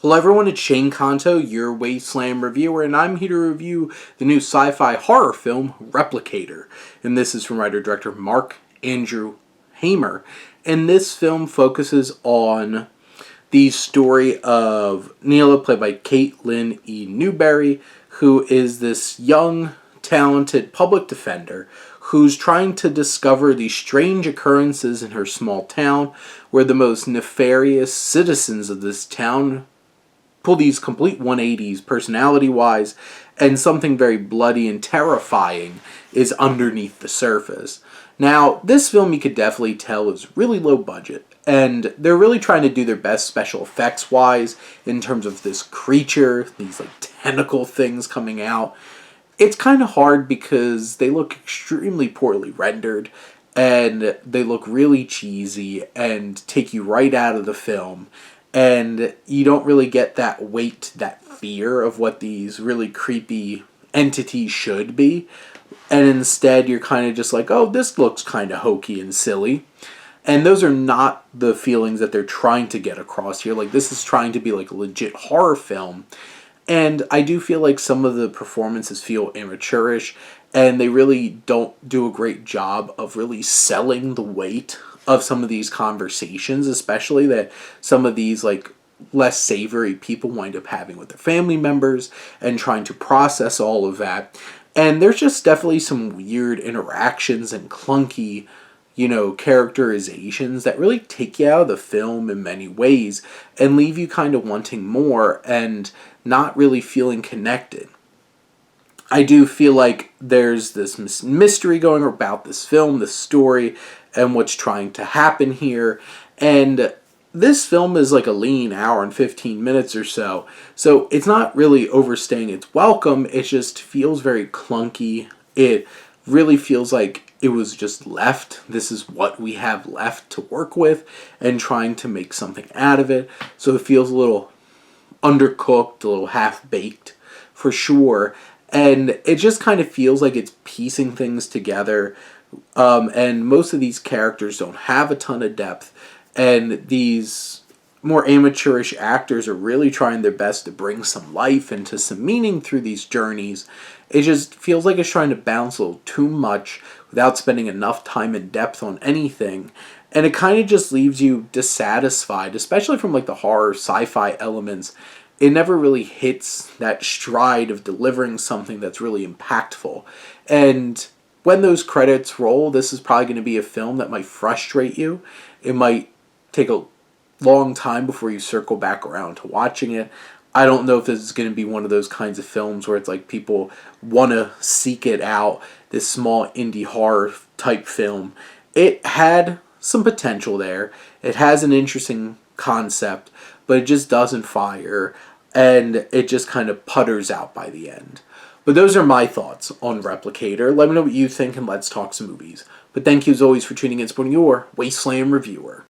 Hello everyone, it's Shane Kanto, your Wasteland reviewer, and I'm here to review the new sci-fi horror film, Replicator. And this is from writer-director Mark Andrew Hamer. And this film focuses on the story of Neela, played by Caitlin E. Newberry, who is this young, talented public defender who's trying to discover these strange occurrences in her small town where the most nefarious citizens of this town pull these complete 180s personality-wise, and something very bloody and terrifying is underneath the surface. Now, this film you could definitely tell is really low budget, and they're really trying to do their best special effects-wise in terms of this creature, these like tentacle things coming out. It's kind of hard because they look extremely poorly rendered, and they look really cheesy and take you right out of the film. And you don't really get that weight, that fear of what these really creepy entities should be. And instead, you're kind of just like, oh, this looks kind of hokey and silly. And those are not the feelings that they're trying to get across here. Like, this is trying to be like a legit horror film. And I do feel like some of the performances feel amateurish, and they really don't do a great job of really selling the weight of some of these conversations, especially that some of these like less savory people wind up having with their family members and trying to process all of that. And there's just definitely some weird interactions and clunky, characterizations that really take you out of the film in many ways and leave you kind of wanting more and not really feeling connected. I do feel like there's this mystery going about this film, this story, and what's trying to happen here. And this film is like a lean hour and 15 minutes or so. So it's not really overstaying its welcome. It just feels very clunky. It really feels like it was just left. This is what we have left to work with and trying to make something out of it. So it feels a little undercooked, a little half-baked for sure. And it just kind of feels like it's piecing things together. And most of these characters don't have a ton of depth. And these more amateurish actors are really trying their best to bring some life into some meaning through these journeys. It just feels like it's trying to bounce a little too much without spending enough time and depth on anything. And it kind of just leaves you dissatisfied, especially from like the horror sci-fi elements. It never really hits that stride of delivering something that's really impactful. And when those credits roll, this is probably going to be a film that might frustrate you. It might take a long time before you circle back around to watching it. I don't know if this is going to be one of those kinds of films where it's like people want to seek it out, this small indie horror type film. It had some potential there. It has an interesting concept, but it just doesn't fire, and it just kind of putters out by the end. But those are my thoughts on Replicator. Let me know what you think, and let's talk some movies. But thank you as always for tuning in and supporting your Wasteland reviewer.